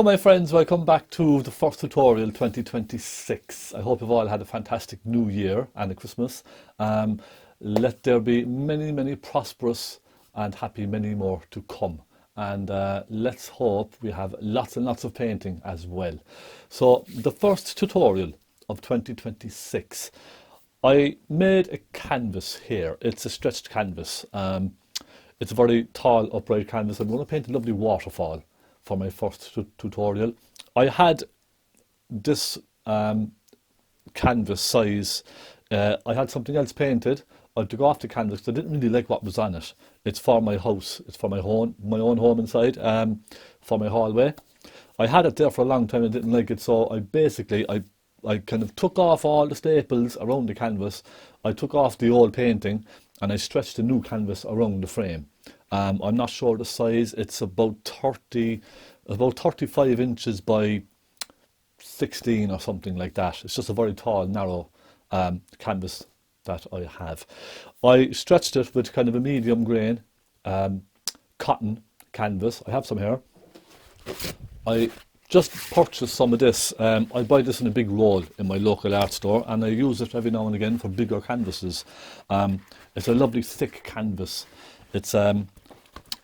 Hello my friends, welcome back to the first tutorial 2026. I hope you've all had a fantastic new year and a Christmas. Let there be many prosperous and happy many more to come. And let's hope we have lots and lots of painting as well. So the first tutorial of 2026, I made a canvas here. It's a stretched canvas. It's a very tall upright canvas. I'm going to paint a lovely waterfall for my first tutorial. I had this canvas size. I had something else painted. I took off the canvas because I didn't really like what was on it. It's for my house. It's for my own home inside, for my hallway. I had it there for a long time. I didn't like it, so I kind of took off all the staples around the canvas. I took off the old painting and I stretched the new canvas around the frame. I'm not sure the size. It's about 35 inches by 16 or something like that. It's just a very tall, narrow canvas that I have. I stretched it with kind of a medium grain cotton canvas. I have some here. I just purchased some of this. I buy this in a big roll in my local art store, and I use it every now and again for bigger canvases. It's a lovely thick canvas. It's a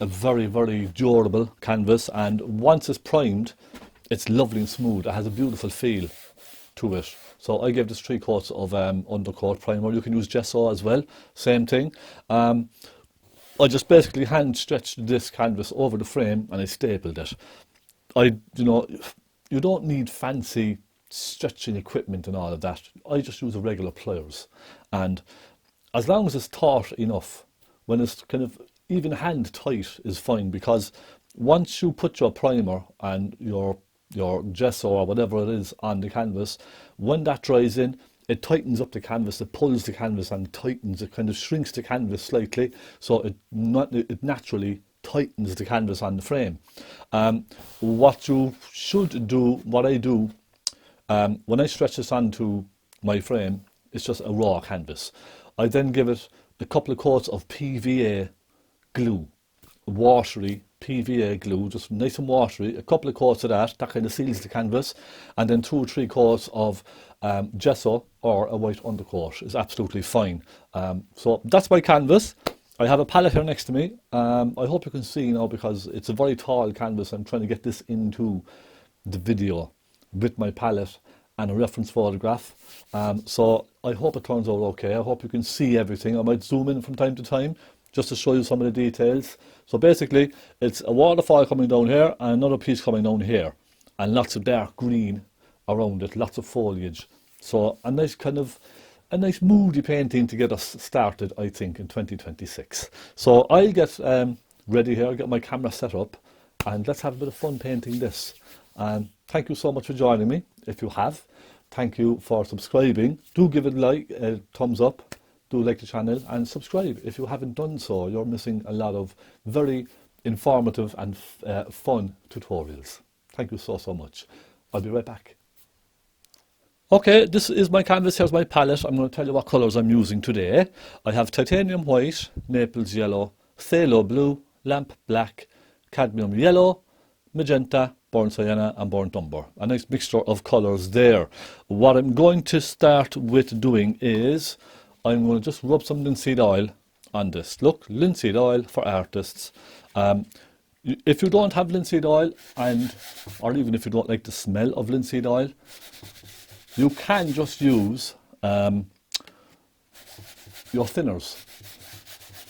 very durable canvas, and once it's primed, it's lovely and smooth. It has a beautiful feel to it. So I gave this 3 coats of undercoat primer. You can use gesso as well, same thing. I just basically hand stretched this canvas over the frame and I stapled it. You don't need fancy stretching equipment and all of that. I just use a regular pliers, and as long as it's taut enough, when it's kind of even hand tight is fine, because once you put your primer and your gesso or whatever it is on the canvas, when that dries in, it tightens up the canvas, it pulls the canvas and tightens, it kind of shrinks the canvas slightly, so it naturally tightens the canvas on the frame. What you should do, what I do, when I stretch this onto my frame, it's just a raw canvas. I then give it a couple of coats of PVA glue, watery PVA glue, just nice and watery, a couple of coats of that kind of seals the canvas, and then 2 or 3 coats of gesso or a white undercoat is absolutely fine. So that's my canvas. I have a palette here next to me. I hope you can see now, because it's a very tall canvas. I'm trying to get this into the video with my palette and a reference photograph. So I hope it turns out okay. I hope you can see everything. I might zoom in from time to time just to show you some of the details. So basically, it's a waterfall coming down here and another piece coming down here, and lots of dark green around it, lots of foliage. So a nice moody painting to get us started, I think, in 2026. So I'll get ready here, get my camera set up, and let's have a bit of fun painting this. Thank you so much for joining me, if you have. Thank you for subscribing. Do give it a thumbs up. Do like the channel and subscribe if you haven't done so. You're missing a lot of very informative and fun tutorials. Thank you so much. I'll be right back. Okay, this is my canvas. Here's my palette. I'm going to tell you what colours I'm using today. I have titanium white, Naples yellow, Phaylo blue, lamp black, cadmium yellow, magenta, burnt sienna and burnt umber. A nice mixture of colours there. What I'm going to start with doing is I'm going to just rub some linseed oil on this. Look, linseed oil for artists. If you don't have linseed oil, or even if you don't like the smell of linseed oil, you can just use your thinners,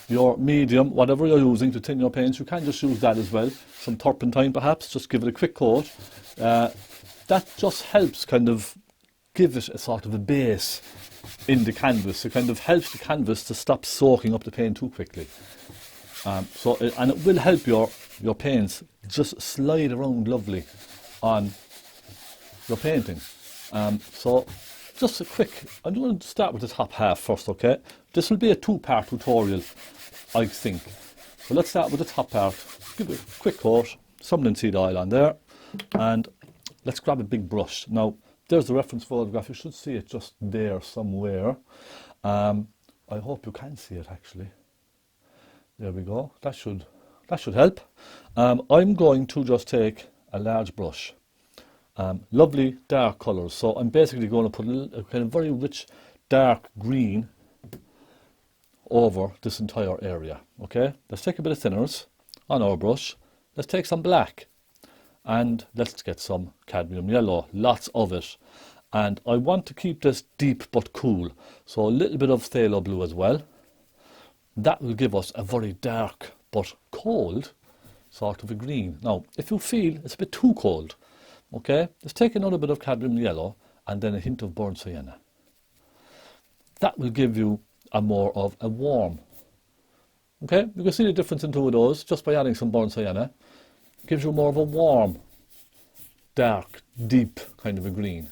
your medium, whatever you're using to thin your paints. You can just use that as well. Some turpentine perhaps, just give it a quick coat. That just helps kind of give it a sort of a base in the canvas. It kind of helps the canvas to stop soaking up the paint too quickly. And it will help your paints just slide around lovely on your painting. So just a quick, I'm going to start with the top half first, okay? This will be a 2-part tutorial, I think. So let's start with the top part. Give it a quick coat, some linseed oil on there, and let's grab a big brush. Now, there's the reference photograph. You should see it just there somewhere. I hope you can see it actually. There we go. That should help. I'm going to just take a large brush. Lovely dark colours. So I'm basically going to put a kind of very rich dark green over this entire area. Okay, let's take a bit of thinners on our brush. Let's take some black and let's get some cadmium yellow, lots of it. And I want to keep this deep but cool, so a little bit of phthalo blue as well. That will give us a very dark but cold sort of a green. Now, if you feel it's a bit too cold, okay, let's take another bit of cadmium yellow and then a hint of burnt sienna. That will give you a more of a warm. Okay, you can see the difference in two of those just by adding some burnt sienna. It gives you more of a warm, dark, deep kind of a green.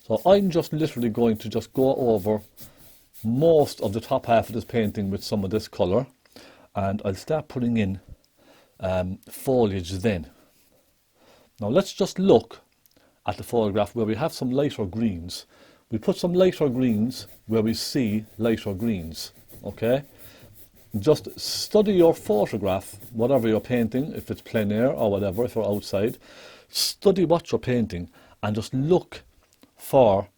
So I'm just literally going to just go over most of the top half of this painting with some of this colour, and I'll start putting in foliage then. Now let's just look at the photograph where we have some lighter greens. We put some lighter greens where we see lighter greens, okay? Just study your photograph, whatever you're painting, if it's plein air or whatever, if you're outside. Study what you're painting and just look for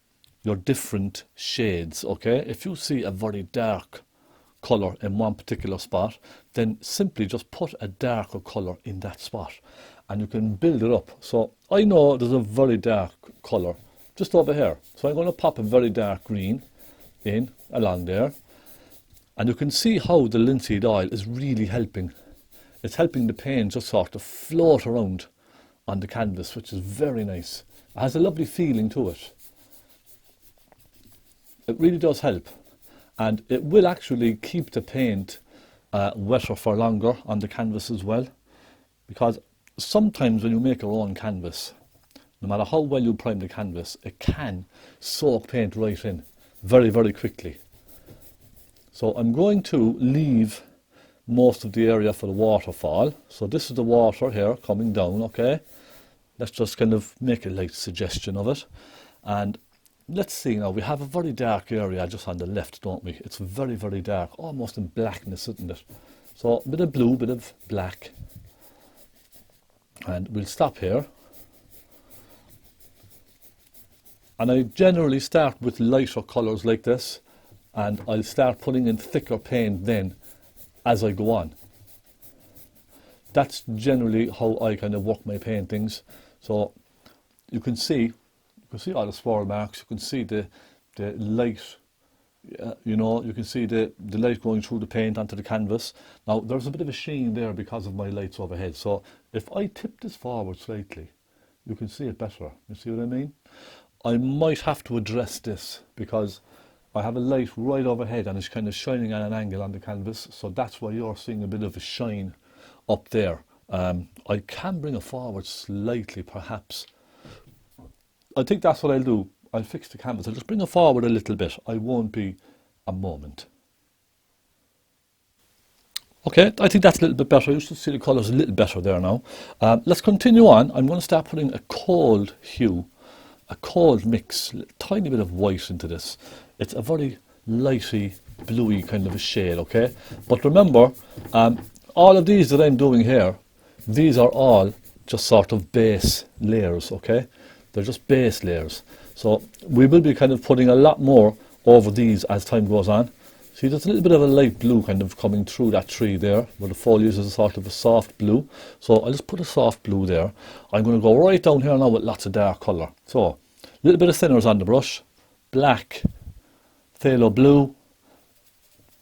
your different shades, okay? If you see a very dark colour in one particular spot, then simply just put a darker colour in that spot and you can build it up. So I know there's a very dark colour just over here, so I'm going to pop a very dark green in along there, and you can see how the linseed oil is really helping. It's helping the paint just sort of float around on the canvas, which is very nice. It has a lovely feeling to it. It really does help, and it will actually keep the paint wetter for longer on the canvas as well, because sometimes when you make your own canvas, no matter how well you prime the canvas, it can soak paint right in very, very quickly. So I'm going to leave most of the area for the waterfall. So this is the water here coming down, okay? Let's just kind of make a light suggestion of it. And let's see now, we have a very dark area just on the left, don't we? It's very, very dark, almost in blackness, isn't it? So a bit of blue, bit of black. And we'll stop here. And I generally start with lighter colours like this, and I'll start putting in thicker paint then as I go on. That's generally how I kind of work my paintings. So you can see all the swirl marks, you can see the light, you know, you can see the light going through the paint onto the canvas. Now there's a bit of a sheen there because of my lights overhead, so if I tip this forward slightly, you can see it better. You see what I mean? I might have to address this because I have a light right overhead and it's kind of shining at an angle on the canvas, so that's why you're seeing a bit of a shine up there. I can bring it forward slightly perhaps. I think that's what I'll do. I'll fix the canvas. I'll just bring it forward a little bit. I won't be a moment. Okay, I think that's a little bit better. You should see the colours a little better there now. Let's continue on. I'm going to start putting a cold hue, a cold mix, a tiny bit of white into this. It's a very lighty, bluey kind of a shade, okay? But remember, all of these that I'm doing here, these are all just sort of base layers, okay? They're just base layers. So we will be kind of putting a lot more over these as time goes on. See, there's a little bit of a light blue kind of coming through that tree there, where the foliage is a sort of a soft blue. So I'll just put a soft blue there. I'm going to go right down here now with lots of dark colour. So a little bit of thinners on the brush, black, phthalo blue,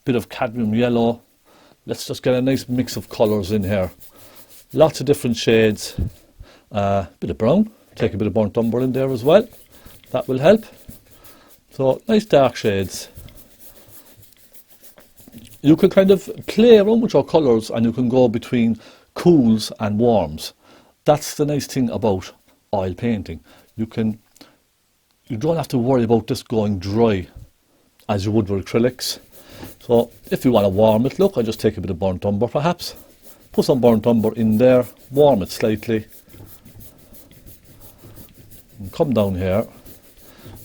bit of cadmium yellow. Let's just get a nice mix of colours in here. Lots of different shades, bit of brown. Take a bit of burnt umber in there as well. That will help. So nice dark shades. You can kind of play around with your colours and you can go between cools and warms. That's the nice thing about oil painting. You don't have to worry about this going dry as you would with acrylics. So if you want to warm it, look, I just take a bit of burnt umber perhaps. Put some burnt umber in there, warm it slightly. And come down here.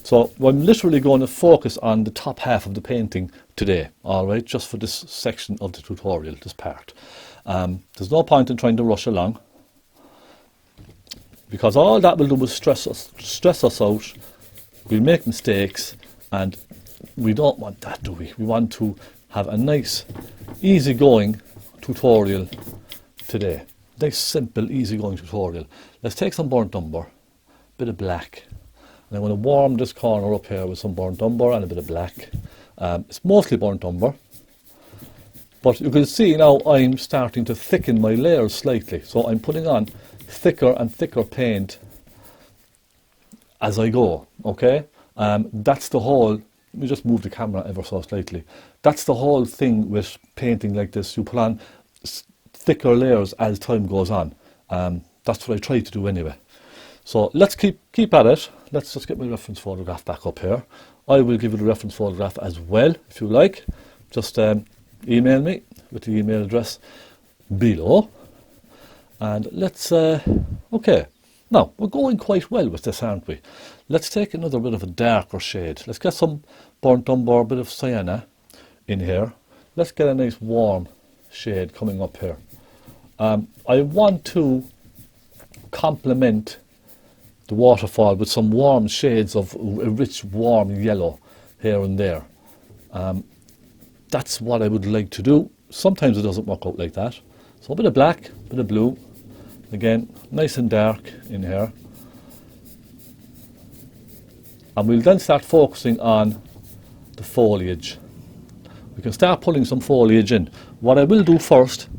So I'm literally going to focus on the top half of the painting today, alright, just for this section of the tutorial, this part. There's no point in trying to rush along. because all that will do is stress us out. We'll make mistakes, and we don't want that, do we? We want to have a nice, easy-going tutorial today. Nice, simple, easy-going tutorial. Let's take some burnt umber, bit of black, and I'm going to warm this corner up here with some burnt umber and a bit of black. It's mostly burnt umber, but you can see now I'm starting to thicken my layers slightly, so I'm putting on thicker and thicker paint as I go, okay? That's the whole, let me just move the camera ever so slightly. That's the whole thing with painting like this. You put on thicker layers as time goes on. That's what I try to do anyway. So let's keep at it. Let's just get my reference photograph back up here. I will give you the reference photograph as well, if you like. Just email me with the email address below. And let's, okay. Now, we're going quite well with this, aren't we? Let's take another bit of a darker shade. Let's get some burnt umber, a bit of sienna in here. Let's get a nice warm shade coming up here. I want to complement the waterfall with some warm shades of a rich, warm yellow here and there. That's what I would like to do. Sometimes it doesn't work out like that. So a bit of black, a bit of blue. Again, nice and dark in here. And we'll then start focusing on the foliage. We can start pulling some foliage in. What I will do first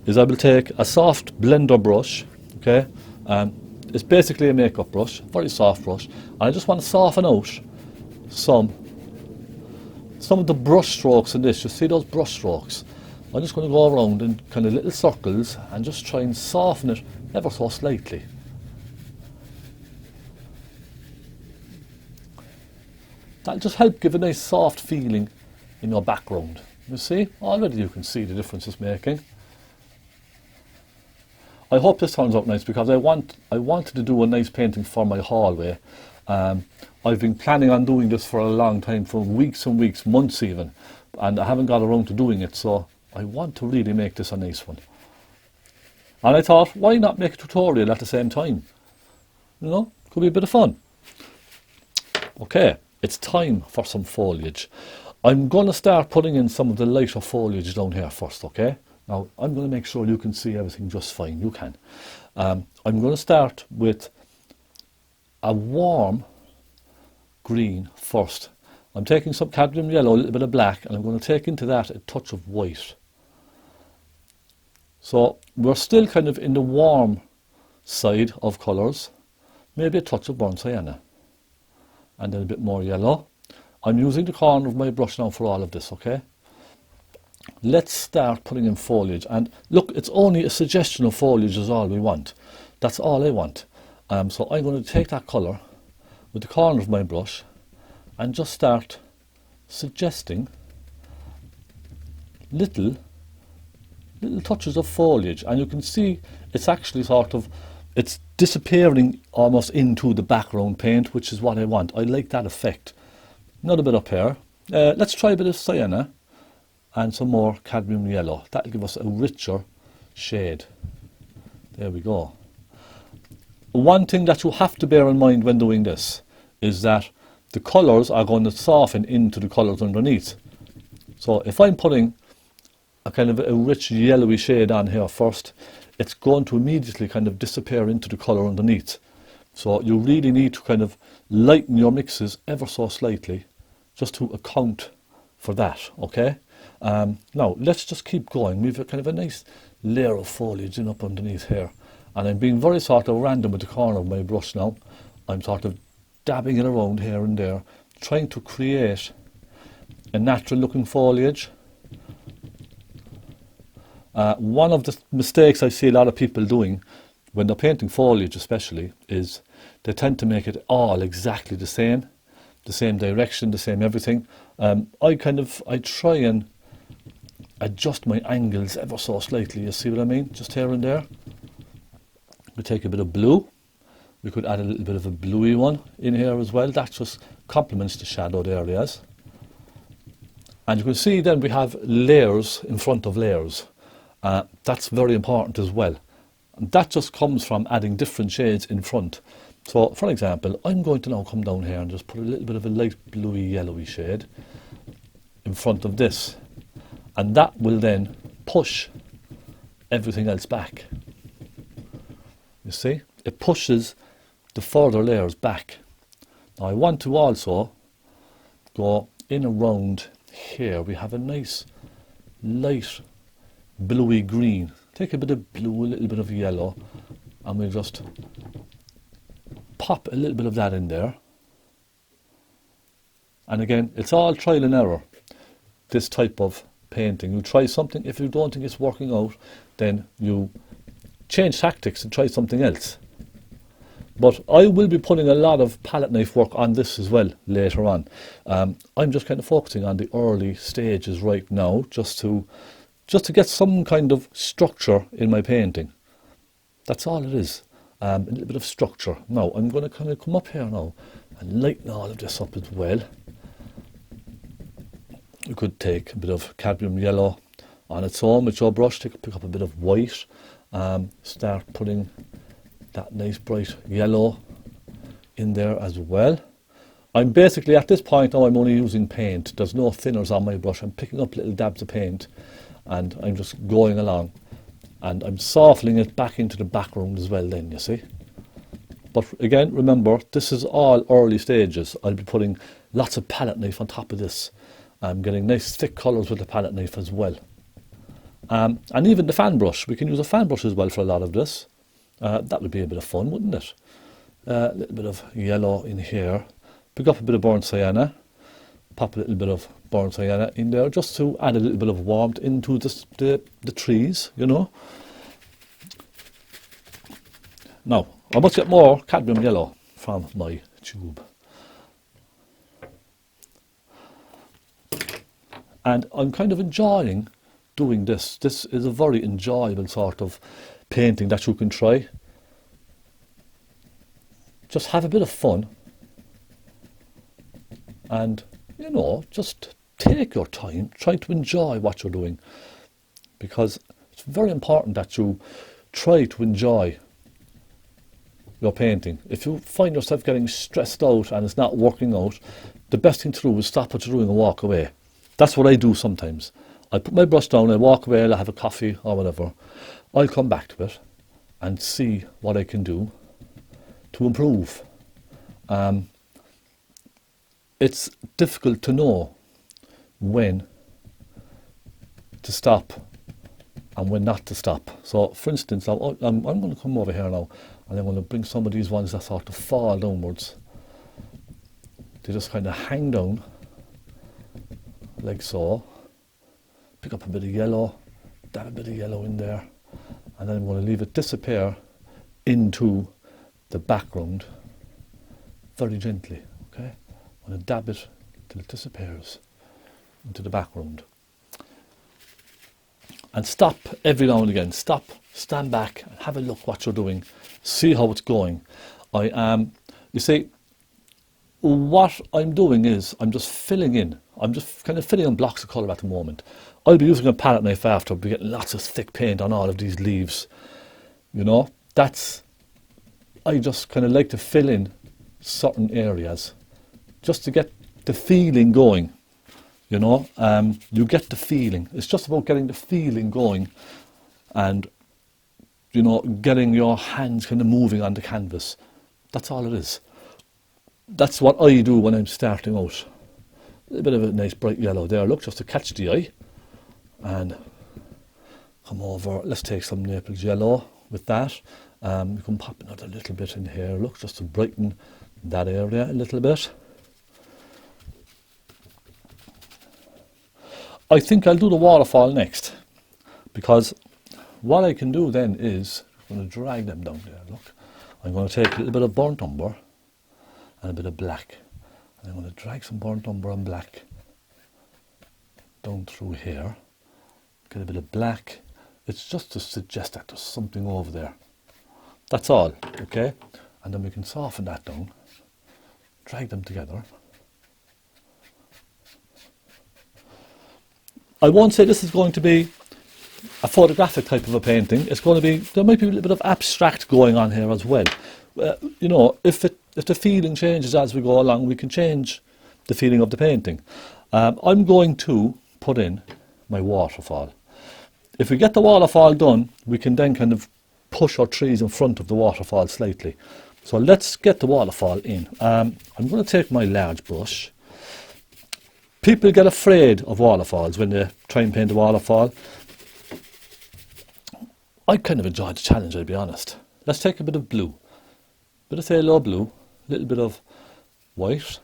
is I will take a soft blender brush, okay? It's basically a makeup brush, very soft brush. And I just want to soften out some of the brush strokes in this. You see those brush strokes? I'm just going to go around in kind of little circles and just try and soften it ever so slightly. That'll just help give a nice soft feeling in your background. You see? Already you can see the difference it's making. I hope this turns out nice because I wanted to do a nice painting for my hallway. I've been planning on doing this for a long time, for weeks and weeks, months even, and I haven't got around to doing it, so I want to really make this a nice one. And I thought, why not make a tutorial at the same time? You know, could be a bit of fun. Okay, it's time for some foliage. I'm going to start putting in some of the lighter foliage down here first, okay? Now, I'm going to make sure you can see everything just fine. You can. I'm going to start with a warm green first. I'm taking some cadmium yellow, a little bit of black, and I'm going to take into that a touch of white. So we're still kind of in the warm side of colours. Maybe a touch of burnt sienna. And then a bit more yellow. I'm using the corner of my brush now for all of this, okay? Let's start putting in foliage. And look, it's only a suggestion of foliage is all we want. That's all I want. So I'm going to take that colour with the corner of my brush and just start suggesting little touches of foliage. And you can see it's actually it's disappearing almost into the background paint, which is what I want. I like that effect. Another bit up here. Let's try a bit of sienna and some more cadmium yellow. That'll give us a richer shade. There we go. One thing that you have to bear in mind when doing this is that the colours are going to soften into the colours underneath. So if I'm putting a kind of a rich yellowy shade on here first, it's going to immediately kind of disappear into the colour underneath. So you really need to kind of lighten your mixes ever so slightly just to account for that, okay? Now let's just keep going. We've kind of a nice layer of foliage in up underneath here, and I'm being very sort of random with the corner of my brush now. I'm sort of dabbing it around here and there, trying to create a natural looking foliage. One of the mistakes I see a lot of people doing when they're painting foliage especially is they tend to make it all exactly the same direction, the same everything. I try and adjust my angles ever so slightly, you see what I mean? Just here and there. We take a bit of blue. We could add a little bit of a bluey one in here as well. That just complements the shadowed areas. And you can see then we have layers in front of layers. That's very important as well. And that just comes from adding different shades in front. So, for example, I'm going to now come down here and just put a little bit of a light bluey yellowy shade in front of this. And that will then push everything else back. You see? It pushes the further layers back. Now I want to also go in around here. We have a nice light bluey green. Take a bit of blue, a little bit of yellow, and we'll just pop a little bit of that in there. And again, it's all trial and error, this type of painting. You try something, if you don't think it's working out, then you change tactics and try something else. But I will be putting a lot of palette knife work on this as well later on. I'm just kind of focusing on the early stages right now, just to get some kind of structure in my painting. That's all it is, a little bit of structure. Now I'm going to kind of come up here now and lighten all of this up as well. You could take a bit of cadmium yellow on its own with your brush, pick up a bit of white, start putting that nice bright yellow in there as well. I'm basically at this point now I'm only using paint. There's no thinners on my brush. I'm picking up little dabs of paint and I'm just going along and I'm softening it back into the background as well then, you see. But again, remember, this is all early stages. I'll be putting lots of palette knife on top of this. I'm getting nice thick colours with the palette knife as well. And even the fan brush. We can use a fan brush as well for a lot of this. That would be a bit of fun, wouldn't it? A little bit of yellow in here. Pick up a bit of burnt sienna. Pop a little bit of burnt sienna in there just to add a little bit of warmth into the trees, you know. Now, I must get more cadmium yellow from my tube. And I'm kind of enjoying doing this. This is a very enjoyable sort of painting that you can try. Just have a bit of fun and, you know, just take your time, try to enjoy what you're doing, because it's very important that you try to enjoy your painting. If you find yourself getting stressed out and it's not working out, the best thing to do is stop what you're doing and walk away. That's what I do sometimes. I put my brush down, I walk away, I'll have a coffee or whatever. I'll come back to it and see what I can do to improve. It's difficult to know when to stop and when not to stop. So, for instance, I'm going to come over here now and I'm going to bring some of these ones that sort of fall downwards. They just kind of hang down like so. Pick up a bit of yellow, dab a bit of yellow in there, and then I'm going to leave it disappear into the background very gently, okay? I'm going to dab it till it disappears into the background. And stop every now and again. Stop, stand back, and have a look what you're doing. See how it's going. You see, what I'm doing is I'm just filling in. I'm just kind of filling in blocks of colour at the moment. I'll be using a palette knife after. I'll be getting lots of thick paint on all of these leaves. You know, I just kind of like to fill in certain areas just to get the feeling going. You know, you get the feeling. It's just about getting the feeling going and, you know, getting your hands kind of moving on the canvas. That's all it is. That's what I do when I'm starting out. A little bit of a nice bright yellow there, look, just to catch the eye. And come over, let's take some Naples yellow with that. You can pop another little bit in here, look, just to brighten that area a little bit. I think I'll do the waterfall next, because what I can do then is, I'm going to drag them down there, look. I'm going to take a little bit of burnt umber and a bit of black. And I'm going to drag some burnt umber and black down through here. Get a bit of black. It's just to suggest that there's something over there. That's all, okay? And then we can soften that down. Drag them together. I won't say this is going to be a photographic type of a painting, it's going to be, there might be a little bit of abstract going on here as well. You know, if the feeling changes as we go along, we can change the feeling of the painting. I'm going to put in my waterfall. If we get the waterfall done, we can then kind of push our trees in front of the waterfall slightly. So let's get the waterfall in. I'm going to take my large brush. People get afraid of waterfalls when they try and paint a waterfall. I kind of enjoyed the challenge, I'll be honest. Let's take a bit of blue. Bit of phthalo blue, a little bit of white,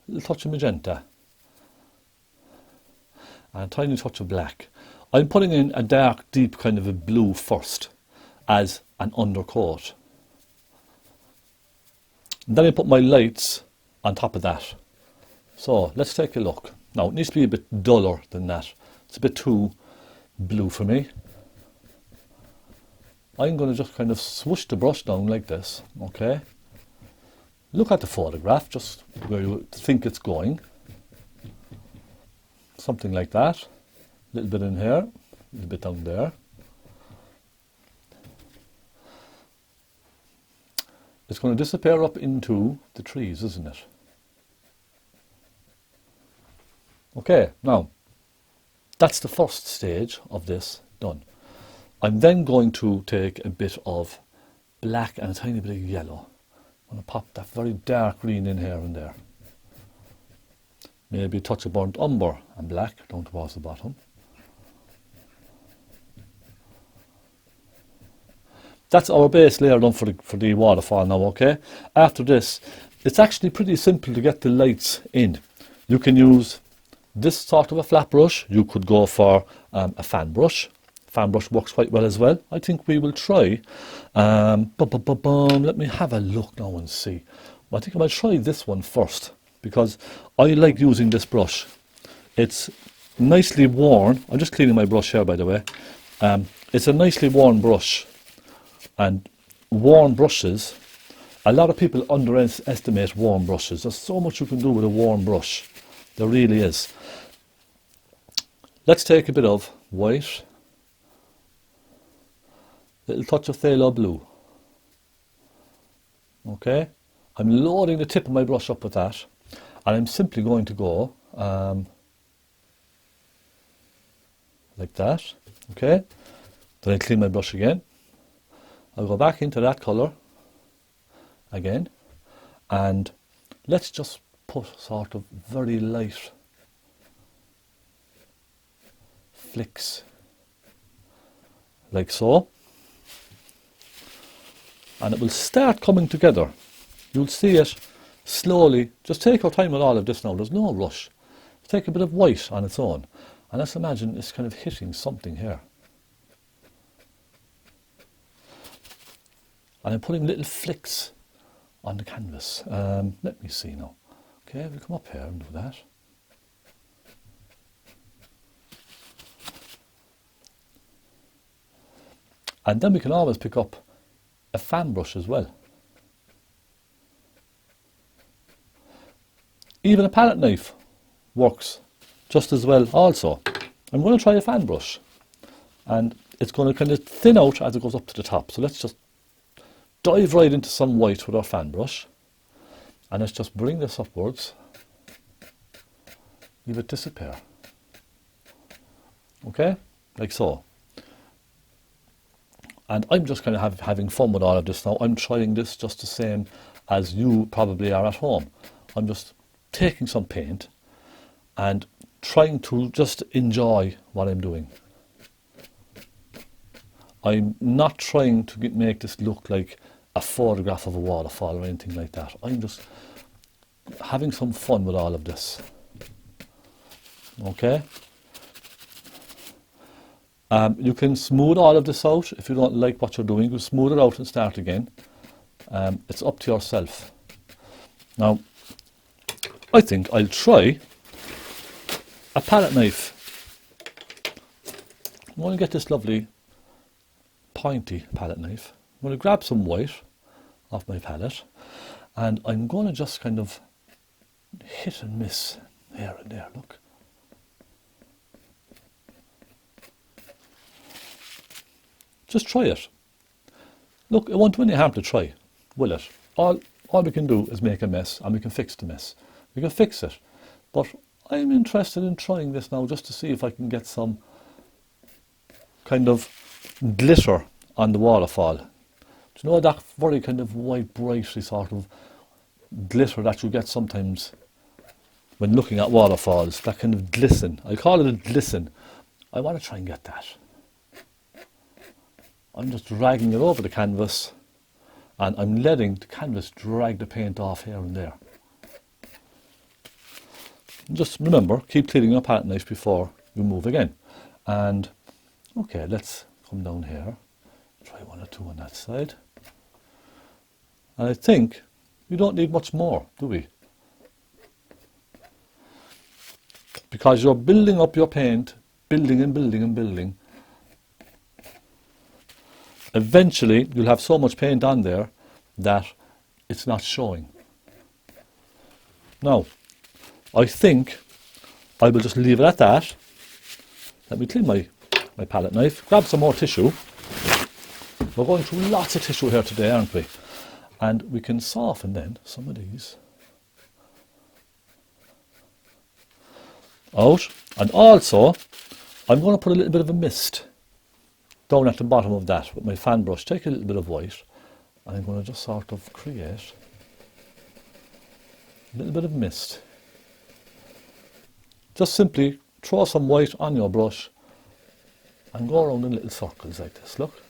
a little touch of magenta, and a tiny touch of black. I'm putting in a dark, deep kind of a blue first as an undercoat. And then I put my lights on top of that. So let's take a look. Now it needs to be a bit duller than that. It's a bit too blue for me. I'm going to just kind of swoosh the brush down like this, okay? Look at the photograph, just where you think it's going. Something like that. A little bit in here, a little bit down there. It's going to disappear up into the trees, isn't it? Okay, now, that's the first stage of this done. I'm then going to take a bit of black and a tiny bit of yellow. I'm going to pop that very dark green in here and there. Maybe a touch of burnt umber and black down towards the bottom. That's our base layer done for the waterfall now, okay? After this, it's actually pretty simple to get the lights in. You can use this sort of a flat brush. You could go for a fan brush. Fan brush works quite well as well. I think we will try. Let me have a look now and see. Well, I think I might try this one first because I like using this brush. It's nicely worn. I'm just cleaning my brush here, by the way. It's a nicely worn brush, and worn brushes, a lot of people underestimate worn brushes. There's so much you can do with a worn brush. There really is. Let's take a bit of white. Little touch of phthalo blue. Okay, I'm loading the tip of my brush up with that, and I'm simply going to go like that. Okay, then I clean my brush again. I'll go back into that colour again, and let's just put sort of very light flicks like so. And it will start coming together. You'll see it slowly. Just take our time with all of this now. There's no rush. Take a bit of white on its own. And let's imagine it's kind of hitting something here. And I'm putting little flicks on the canvas. Let me see now. Okay, we'll come up here and do that. And then we can always pick up a fan brush as well. Even a palette knife works just as well also. I'm going to try a fan brush, and it's going to kind of thin out as it goes up to the top. So let's just dive right into some white with our fan brush, and let's just bring this upwards, leave it disappear. Okay, like so. And I'm just kind of having fun with all of this now. I'm trying this just the same as you probably are at home. I'm just taking some paint and trying to just enjoy what I'm doing. I'm not trying to make this look like a photograph of a waterfall or anything like that. I'm just having some fun with all of this. Okay? You can smooth all of this out. If you don't like what you're doing, you smooth it out and start again. It's up to yourself. Now, I think I'll try a palette knife. I'm going to get this lovely pointy palette knife. I'm going to grab some white off my palette, and I'm going to just kind of hit and miss here and there, look. just try it. Look, it won't do any harm to try, will it? All we can do is make a mess, and we can fix the mess. We can fix it. But I'm interested in trying this now just to see if I can get some kind of glitter on the waterfall. Do you know that very kind of white, brighty sort of glitter that you get sometimes when looking at waterfalls? That kind of glisten. I call it a glisten. I want to try and get that. I'm just dragging it over the canvas, and I'm letting the canvas drag the paint off here and there. Just remember, keep cleaning your palette knife before you move again. And okay, let's come down here, try 1 or 2 on that side. And I think we don't need much more, do we? Because you're building up your paint, building and building and building. Eventually, you'll have so much paint on there that it's not showing. Now, I think I will just leave it at that. Let me clean my palette knife, grab some more tissue. We're going through lots of tissue here today, aren't we? And we can soften then some of these out. And also, I'm going to put a little bit of a mist down at the bottom of that with my fan brush. Take a little bit of white, and I'm going to just sort of create a little bit of mist. Just simply throw some white on your brush and go around in little circles like this. Look,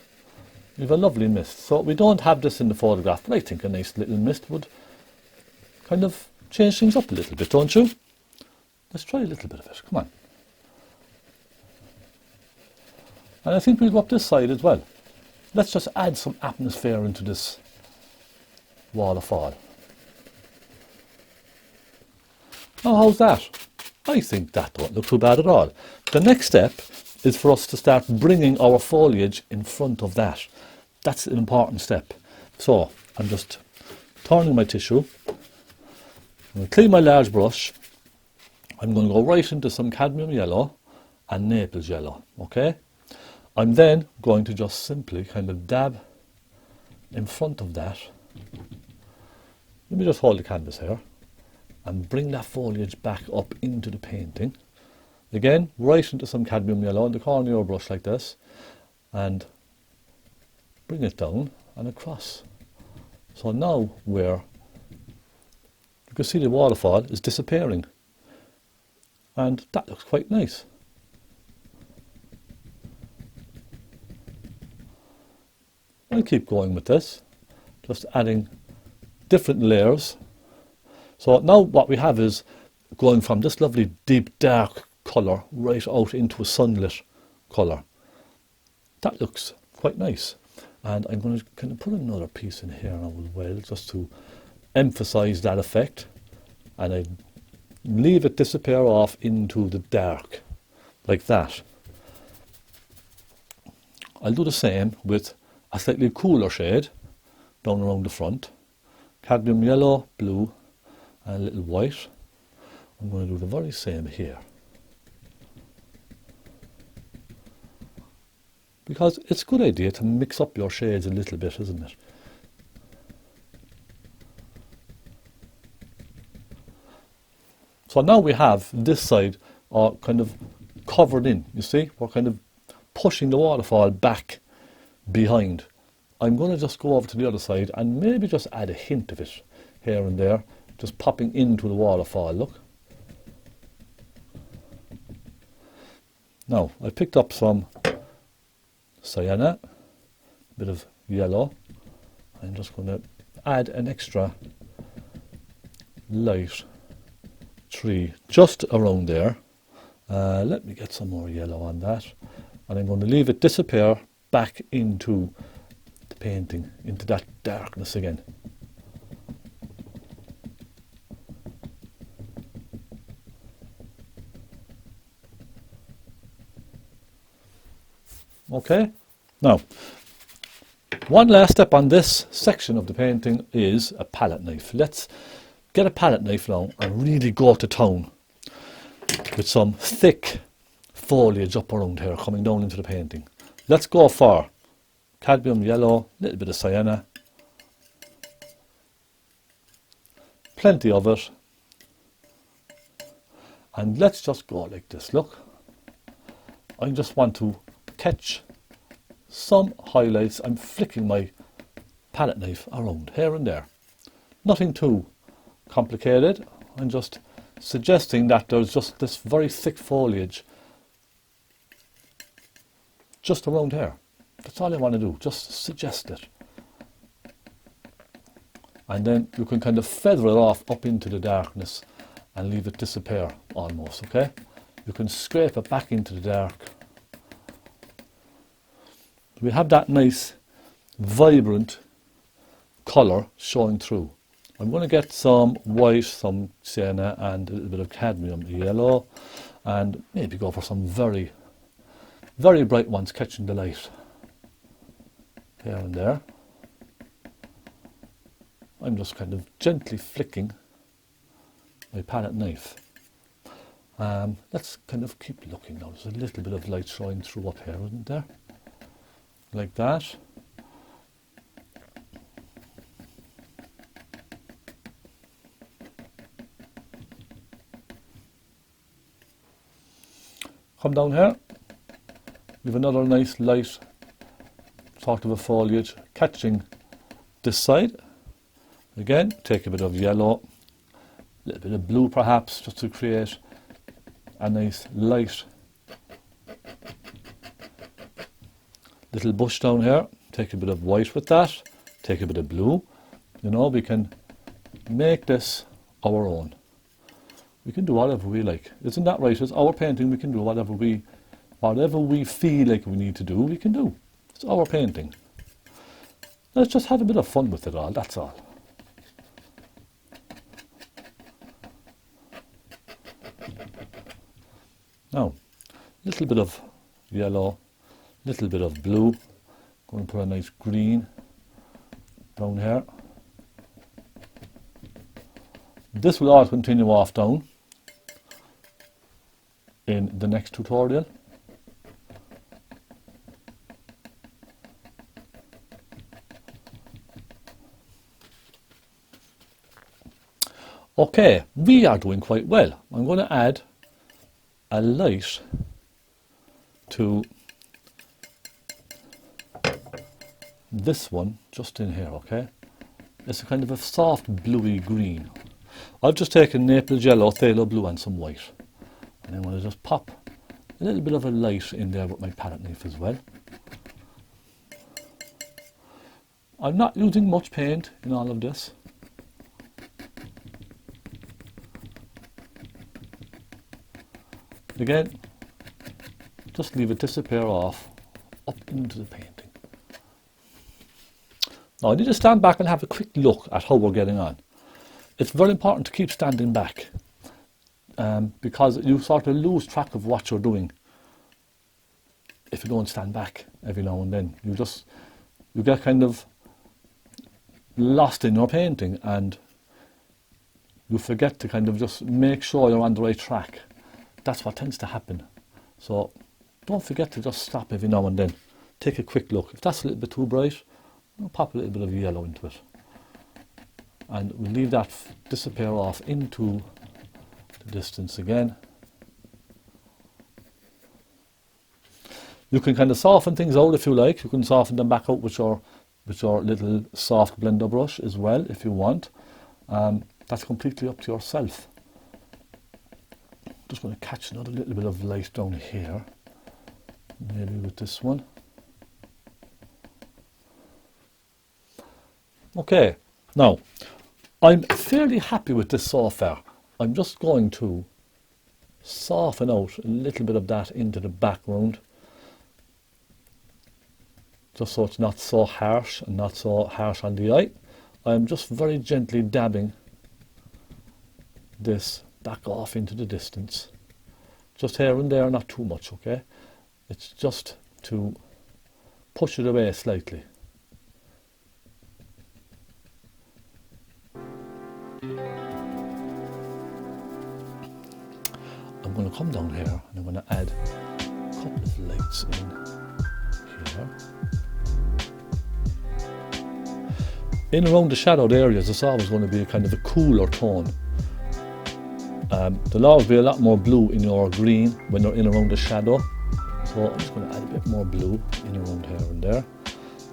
we have a lovely mist. So we don't have this in the photograph, but I think a nice little mist would kind of change things up a little bit, don't you? Let's try a little bit of it. Come on. And I think we'll go up this side as well. Let's just add some atmosphere into this waterfall. Now, how's that? I think that don't look too bad at all. The next step is for us to start bringing our foliage in front of that. That's an important step. So I'm just turning my tissue. I'm going to clean my large brush. I'm going to go right into some cadmium yellow and Naples yellow. Okay? I'm then going to just simply kind of dab in front of that. Let me just hold the canvas here and bring that foliage back up into the painting. Again, right into some cadmium yellow in the corner of your brush like this, and bring it down and across. So now you can see the waterfall is disappearing, and that looks quite nice. I'll keep going with this, just adding different layers. So now what we have is going from this lovely deep dark colour right out into a sunlit colour. That looks quite nice. And I'm going to kind of put another piece in here now as well, just to emphasise that effect. And I leave it disappear off into the dark, like that. I'll do the same with a slightly cooler shade down around the front. Cadmium yellow, blue, and a little white. I'm going to do the very same here. Because it's a good idea to mix up your shades a little bit, isn't it? So now we have this side kind of covered in, you see? We're kind of pushing the waterfall back behind. I'm going to just go over to the other side and maybe just add a hint of it here and there, just popping into the waterfall, look. Now, I picked up some Sienna, a bit of yellow. I'm just going to add an extra light tree just around there. Let me get some more yellow on that. And I'm going to leave it disappear back into the painting, into that darkness again. Okay, now one last step on this section of the painting is a palette knife. Let's get a palette knife now and really go to town with some thick foliage up around here coming down into the painting. Let's go for cadmium yellow, a little bit of sienna, plenty of it, and let's just go like this. Look, I just want to catch some highlights. I'm flicking my palette knife around here and there. Nothing too complicated. I'm just suggesting that there's just this very thick foliage just around here. That's all I want to do, just suggest it. And then you can kind of feather it off up into the darkness and leave it disappear almost, okay? You can scrape it back into the dark. We have that nice, vibrant colour showing through. I'm going to get some white, some sienna and a little bit of cadmium yellow, and maybe go for some very, very bright ones catching the light here and there. I'm just kind of gently flicking my palette knife. Let's kind of keep looking now. There's a little bit of light showing through up here, isn't there? Like that. Come down here. We have another nice light sort of a foliage catching this side. Again, take a bit of yellow, a little bit of blue perhaps, just to create a nice light little bush down here. Take a bit of white with that, take a bit of blue. You know, we can make this our own. We can do whatever we like. Isn't that right? It's our painting. We can do whatever we feel like we need to do, we can do. It's our painting. Let's just have a bit of fun with it all, that's all. Now, a little bit of yellow, a little bit of blue. Going to put a nice green down here. This will all continue off down in the next tutorial. Okay, we are doing quite well. I'm going to add a light to this one just in here, okay? It's a kind of a soft bluey green. I've just taken Naples yellow, Phaylo blue and some white. And I'm going to just pop a little bit of a light in there with my palette knife as well. I'm not using much paint in all of this. Again, just leave it disappear off up into the painting. Now I need to stand back and have a quick look at how we're getting on. It's very important to keep standing back because you sort of lose track of what you're doing if you don't stand back every now and then. You get kind of lost in your painting and you forget to kind of just make sure you're on the right track. That's what tends to happen. So don't forget to just stop every now and then. Take a quick look. If that's a little bit too bright, I'll pop a little bit of yellow into it. And we'll leave that disappear off into the distance again. You can kind of soften things out if you like. You can soften them back out with your little soft blender brush as well if you want. That's completely up to yourself. Just going to catch another little bit of light down here, maybe with this one. Okay, now I'm fairly happy with this so far. I'm just going to soften out a little bit of that into the background, just so it's not so harsh and not so harsh on the eye. I'm just very gently dabbing this back off into the distance, just here and there, not too much, okay? It's just to push it away slightly. I'm going to come down here and I'm going to add a couple of lights in here. in around the shadowed areas, it's always going to be a kind of a cooler tone. There'll always be a lot more blue in your green when you're in around the shadow. So I'm just going to add a bit more blue in around here and there.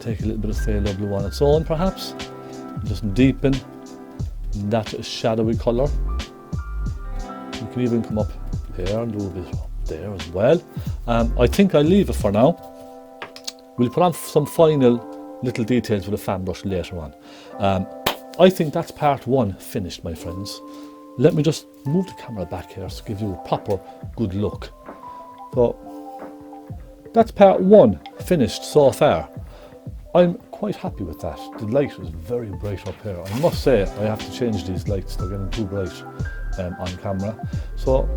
Take a little bit of phthalo blue on its own, perhaps. Just deepen that shadowy colour. You can even come up here and do a bit up there as well. I think I'll leave it for now. We'll put on some final little details with a fan brush later on. I think that's part one finished, my friends. Let me just move the camera back here to give you a proper good look. So that's part one finished so far. I'm quite happy with that. The light is very bright up here. I must say I have to change these lights, they're getting too bright on camera. So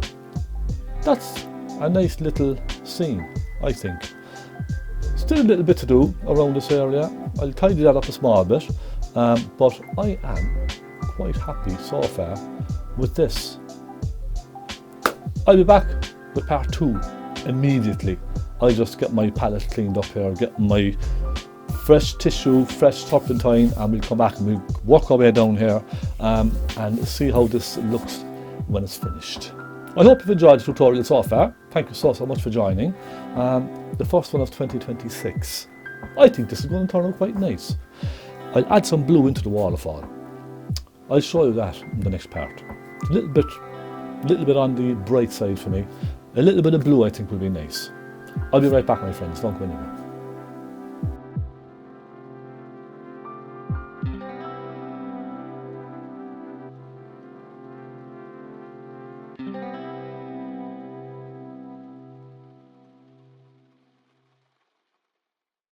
that's a nice little scene, I think. Still a little bit to do around this area. I'll tidy that up a small bit, but I am quite happy so far with this. I'll be back with part two immediately. I just get my palette cleaned up here, get my fresh tissue, fresh turpentine, and we'll come back and we'll work our way down here and see how this looks when it's finished. I hope you've enjoyed the tutorial so far. Thank you so much for joining. The first one of 2026. I think this is going to turn out quite nice. I'll add some blue into the waterfall. I'll show you that in the next part. A little bit on the bright side for me. A little bit of blue I think will be nice. I'll be right back, my friends, don't go anywhere.